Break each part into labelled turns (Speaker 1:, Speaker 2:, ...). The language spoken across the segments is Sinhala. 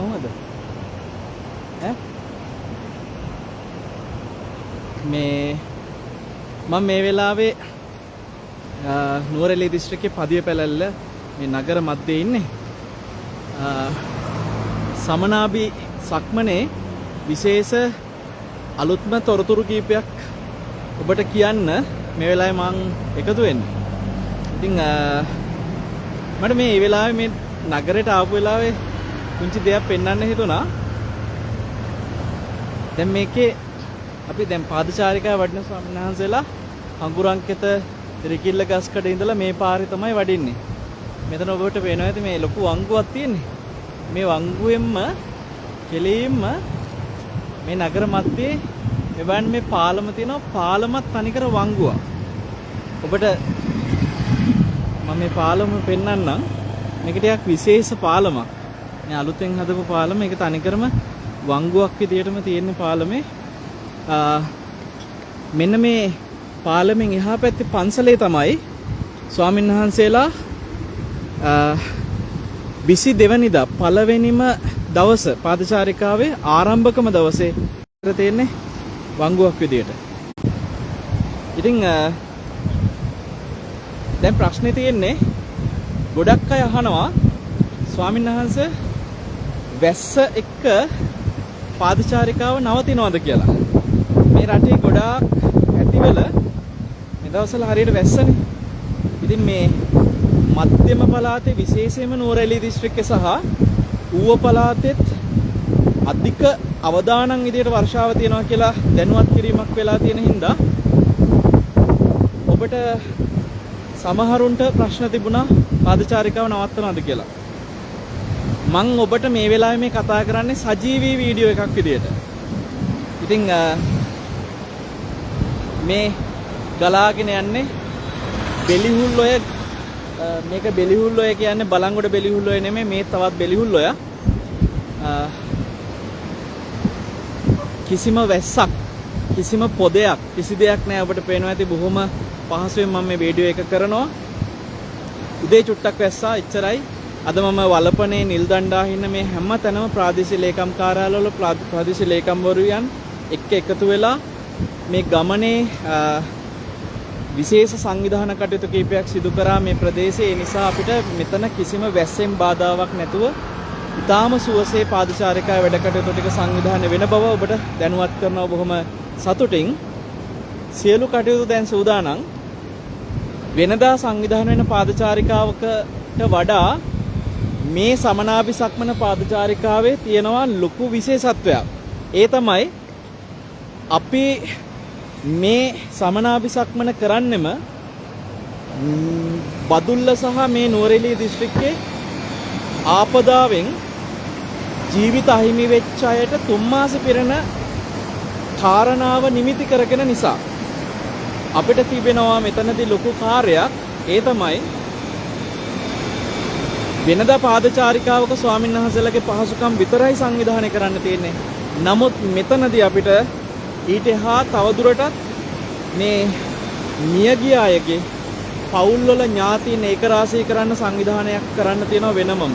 Speaker 1: කොහමද? ඈ මේ මම මේ වෙලාවේ නුවරඑළිය දිස්ත්‍රික්කයේ පදිය පැලැල්ල මේ නගර මැදේ ඉන්නේ. සමනාභි සක්මනේ විශේෂ අලුත්ම තොරතුරු කීපයක් ඔබට කියන්න මේ වෙලාවේ මම එකතු වෙන්නේ. ඉතින් මට මේ වෙලාවේ මේ නගරයට ආපු වෙලාවේ පුංචි දෙයක් පෙන්වන්න හිතුණා. දැන් මේකේ අපි දැන් පාදචාරිකා වඩින ස්වාමීන් වහන්සේලා අඟුරංකිත ත්‍රිකිල්ල ගස්කඩ ඉඳලා මේ පාරේ තමයි වඩින්නේ. මෙතන ඔබට පේනවා ඇති මේ ලොකු වංගුවක් තියෙන්නේ. මේ වංගුවෙන්ම කෙලින්ම මේ නගර මැදේ එවන් මේ පාලම තියෙනවා. පාලමත් තනිකර වංගුවක්. ඔබට මම මේ පාලම පෙන්වන්නම්. මේක ටිකක් විශේෂ පාලමක්. මේ අලුතෙන් හදපු පාලම. ඒක තනිකරම වංගුවක් විදියටම තියෙන පාලමේ. මෙන්න මේ පාලමෙන් එහා පැත්තේ පන්සලේ තමයි ස්වාමීන් වහන්සේලා 22 වෙනිදා පළවෙනිම දවස පාදචාරිකාවේ ආරම්භකම දවසේ තියෙන්නේ වංගුවක් විදියට. ඉතින් දැන් ප්‍රශ්නේ තියෙන්නේ ගොඩක් අය අහනවා ස්වාමීන් වහන්සේ වැස්ස එක්ක පාදචාරිකාව නවතිනවද කියලා. මේ රටේ ගොඩාක් ඇතිවල මේ දවස්වල හරියට වැස්සනේ. ඉතින් මේ මධ්‍යම පළාතේ විශේෂයෙන්ම නුවරඑළිය දිස්ත්‍රික්කයේ සහ ඌව පළාතෙත් අධික අවදානම් විදියට වර්ෂාව තියෙනවා කියලා දැනුවත් කිරීමක් වෙලා තියෙන හින්දා ඔබට සමහරුන්ට ප්‍රශ්න තිබුණා පාදචාරිකාව නවත්තනවද කියලා. මම ඔබට මේ වෙලාවේ මේ කතා කරන්නේ සජීවී වීඩියෝ එකක් විදියට. ඉතින් මේ ගලාගෙන යන්නේ බෙලිහුල්ලොය. මේක බෙලිහුල්ලොය කියන්නේ බලංගොඩ බෙලිහුල්ලොය නෙමෙයි, මේ තවත් බෙලිහුල්ලොය. කිසිම වැස්සක්, කිසිම පොදයක්, කිසි දෙයක් නැහැ. ඔබට පේනවා ඇති බොහොම පහසුවෙන් මම මේ වීඩියෝ එක කරනවා. උදේ චුට්ටක් වැස්සා එච්චරයි. අද මම වලපනේ නිල් දණ්ඩා හින්න මේ හැම තැනම ප්‍රාදේශීය ලේකම් කාර්යාලවල ප්‍රාදේශීය ලේකම්වරුයන් එක්ක එකතු වෙලා මේ ගමනේ විශේෂ සංවිධාන කටයුතු කීපයක් සිදු කරා මේ ප්‍රදේශයේ. ඒ නිසා අපිට මෙතන කිසිම වැස්සෙන් බාධාවක් නැතුව ඉතාම සුවසේ පාදචාරිකා වැඩ කටයුතු ටික සංවිධානය වෙන බව ඔබට දැනුවත් කරනවා බොහොම සතුටින්. සියලු කටයුතු දැන් සූදානම්. වෙනදා සංවිධානය වෙන පාදචාරිකාවකට වඩා මේ සමනාභි සක්මන පාදචාරිකාවේ තියෙනවා ලොකු විශේෂත්වයක්. ඒ තමයි අපි මේ සමනාභි සක්මන කරන්නෙම බදුල්ල සහ මේ නුවරඑළිය දිස්ත්‍රික්කයේ ආපදාවෙන් ජීවිත අහිමි වෙච්ච අයට 3 මාස පිරෙන කාරණාව නිමිති කරගෙන නිසා අපිට තිබෙනවා මෙතනදී ලොකු කාර්යයක්. ඒ තමයි වෙනදා පාදචාරිකාවක ස්වාමීන් වහන්සේලාගේ පහසුකම් විතරයි සංවිධානය කරන්න තියෙන්නේ. නමුත් මෙතනදී අපිට ඊට එහා තවදුරටත් මේ මියගිය අයගේ පවුල්වල ඥාතීන් ඒකරාශී කරන්න සංවිධානයක් කරන්න තියෙනවා වෙනමම.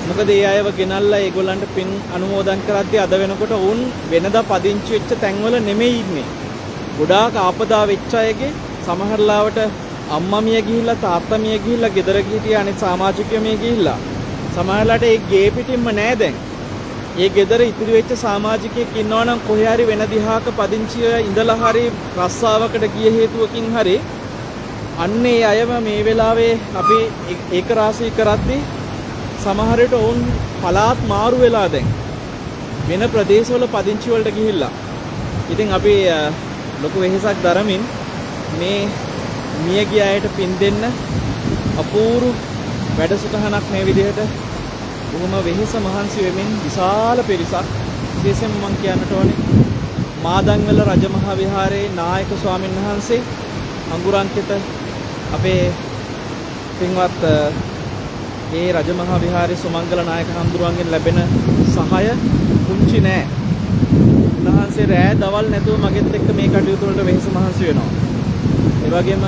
Speaker 1: මොකද ඒ අයව ගෙනල්ලා ඒගොල්ලන්ට පින් අනුමෝදන් කරද්දී අද වෙනකොට වුන් වෙනදා පදිංචි වෙච්ච තැන්වල නෙමෙයි ඉන්නේ. ගොඩාක් ආපදා වෙච්ච අයගේ සමහරලාවට අම්මා මිය ගිහිල්ලා තාත්තා මිය ගිහිල්ලා ගෙදර හිටිය අනිත් සමාජිකයෝ මිය ගිහිල්ලා සමහරලාට ඒ ගේ පිටින්ම නෑ දැන්. ඒ ගෙදර ඉතිරි වෙච්ච සමාජිකයෙක් ඉන්නවා නම් කොහේ හරි වෙන දිහාක පදිංචිය ඉඳලා හරි රස්සාවකට ගිය හේතුවකින් හරි අන්න ඒ අයම මේ වෙලාවේ අපි ඒක රාශී කරද්දී සමහර විට වුන් පලාත් මාරු වෙලා දැන් වෙන ප්‍රදේශවල පදිංචි වලට ගිහිල්ලා. ඉතින් අපි ලොකු වෙහෙසක් දරමින් මේ මිය ගිය අයට පින් දෙන්න අපූර්ව වැඩසටහනක් මේ විදිහට බොහොම වෙහෙස මහන්සි වෙමින් විශාල පිරිසක් විශේෂයෙන්ම මම කියන්නට ඕනේ මාදන්වල රජමහා විහාරයේ නායක ස්වාමීන් වහන්සේ අඟුරංකිත අපේ පින්වත් ඒ රජමහා විහාරයේ සුමංගල නායක හඳුරුවන්ගෙන් ලැබෙන සහාය පුංචි නෑ. උන්වහන්සේ රෑ දවල් නැතුව මගෙත් එක්ක මේ කටයුතු වලට වෙහෙස මහන්සි වෙනවා. ඒ වගේම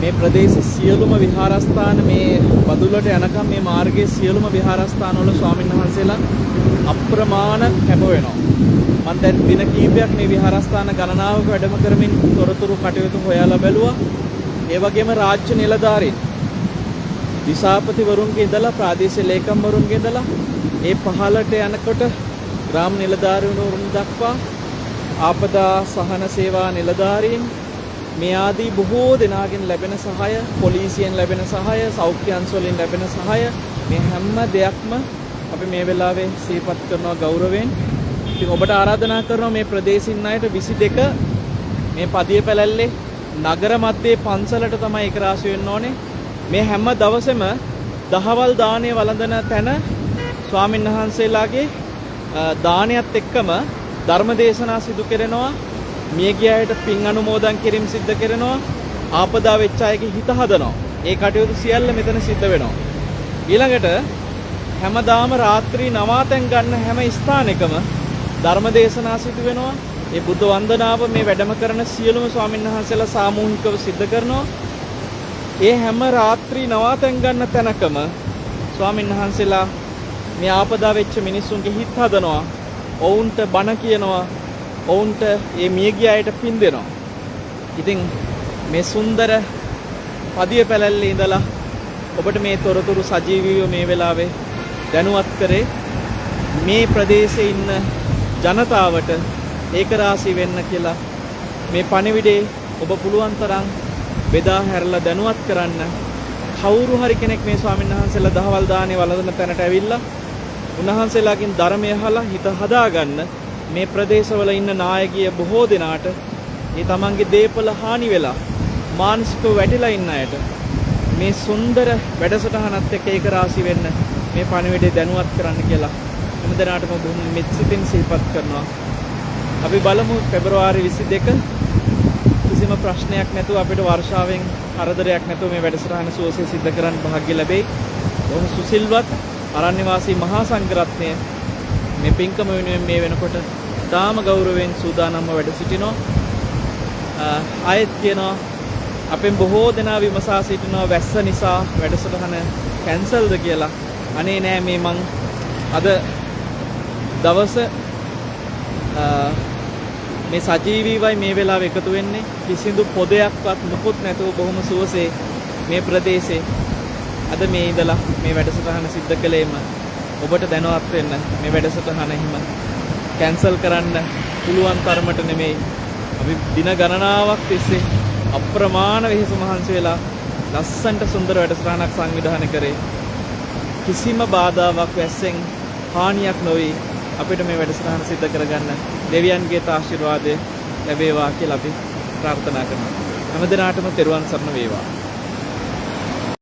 Speaker 1: මේ ප්‍රදේශයේ සියලුම විහාරස්ථාන මේ බදුල්ලට යනකම් මේ මාර්ගයේ සියලුම විහාරස්ථාන වල ස්වාමීන් වහන්සේලා අප්‍රමාණ කැප වෙනවා. මම දැන් දින කීපයක් මේ විහාරස්ථාන ගණනාවක වැඩම කරමින් තොරතුරු කටයුතු හොයලා බැලුවා. ඒ වගේම රාජ්‍ය නිලධාරීන් දිසාපතිවරුන්ගේ ඉඳලා ප්‍රාදේශීය ලේකම්වරුන්ගේ ඉඳලා ඒ පහළට යනකොට ග්‍රාම නිලධාරීවරුන් දක්වා ආපදා සහන සේවා නිලධාරීන් මේ ආදී බොහෝ දෙනාගෙන් ලැබෙන සහාය, පොලිසියෙන් ලැබෙන සහාය, සෞඛ්‍ය අංශ වලින් ලැබෙන සහාය මේ හැම දෙයක්ම අපි මේ වෙලාවේ සිහිපත් කරනවා ගෞරවයෙන්. ඉතින් ඔබට ආරාධනා කරනවා මේ ප්‍රදේශින් අයට 22 මේ පදිය පැලැල්ලේ නගර මැදේ පන්සලට තමයි එක රාශි වෙන්න ඕනේ. මේ හැම දවසෙම දහවල් දාණය වළඳන තැන ස්වාමීන් වහන්සේලාගේ දානයත් එක්කම ධර්ම දේශනා සිදු කරනවා. මියගිය අයට පින් අනුමෝදන් කිරීම සිද්ධ කරනවා. ආපදා වෙච්ච අයගේ හිත හදනවා. ඒ කටයුතු සියල්ල මෙතන සිද්ධ වෙනවා. ඊළඟට හැමදාම රාත්‍රී නවාතැන් ගන්න හැම ස්ථානෙකම ධර්ම දේශනා සිදු වෙනවා. ඒ බුද්ධ වන්දනාව මේ වැඩම කරන සියලුම ස්වාමීන් වහන්සේලා සාමූහිකව සිද්ධ කරනවා. ඒ හැම රාත්‍රී නවාතැන් ගන්න තැනකම ස්වාමීන් වහන්සේලා මේ ආපදා වෙච්ච මිනිස්සුන්ගේ හිත හදනවා. ඔවුන්ට බණ කියනවා. ඔවුන්ට මේ මියගිය අයට පින් දෙනවා. ඉතින් මේ සුන්දර පදිය පැලැල්ලේ ඉඳලා ඔබට මේ තොරතුරු සජීවීව මේ වෙලාවේ දැනුවත් කරේ. මේ ප්‍රදේශයේ ඉන්න ජනතාවට ඒක රාශී වෙන්න කියලා මේ පණිවිඩේ ඔබ පුළුවන් තරම් බෙදා හැරලා දැනුවත් කරන්න. කවුරු හරි කෙනෙක් මේ ස්වාමීන් වහන්සේලා දහවල් දානේ වළඳන තැනට ඇවිල්ලා උන්වහන්සේලාගෙන් ධර්මය අහලා හිත හදාගන්න මේ ප්‍රදේශවල ඉන්න නායකය බොහෝ දෙනාට මේ තමන්ගේ දේපල හානි වෙලා මානසිකව වැටිලා ඉන්න අයට මේ සුන්දර වැඩසටහනත් එක්ක ඒක රාශී වෙන්න මේ පණිවිඩය දැනුවත් කරන්න කියලා හැම දිනාටම බොහොම මෙත්සිතින් සිහිපත් කරනවා. අපි බලමු පෙබරවාරි 22 කිසිම ප්‍රශ්නයක් නැතුව අපිට වර්ෂාවෙන් කරදරයක් නැතුව මේ වැඩසටහන සුවසේ සිද්ධ කරන්න වාසනාව ලැබෙයි. බොහොම සුසිල්වත් අරණ්‍ය වාසී මහා සංඝරත්නය මේ පින්කම වෙනුවෙන් මේ වෙනකොට තාම ගෞරවයෙන් සූදානම්ව වැඩ සිටිනවා. ආයෙත් කියනවා අපෙන් බොහෝ දෙනා විමසා සිටිනවා වැස්ස නිසා වැඩසටහන කැන්සල්ද කියලා. අනේ නෑ මේ මං අද දවස මේ සජීවීවයි මේ වෙලාව එකතු වෙන්නේ. කිසිදු පොදයක්වත් මුකුත් නැතුව බොහොම සුවසේ මේ ප්‍රදේශේ අද මේ ඉඳලා මේ වැඩසටහන සිද්ධ කළේම ඔබට දැනුවත් වෙන්න මේ වැඩසටහන එහෙම කැන්සල් කරන්න පුළුවන් තරමට නෙමෙයි. අපි දින ගණනාවක් තිස්සේ අප්‍රමාණ වෙහෙස මහන්සි වෙලා ලස්සන්ට සුන්දර වැඩසටහනක් සංවිධානය කරේ. කිසිම බාධාවක් වැස්සෙන් හානියක් නොවි අපිට මේ වැඩසටහන සිද්ධ කරගන්න දෙවියන්ගේ ආශිර්වාදය ලැබේවා කියලා අපි ප්‍රාර්ථනා කරනවා. හැම දිනාටම තෙරුවන් සරණ වේවා.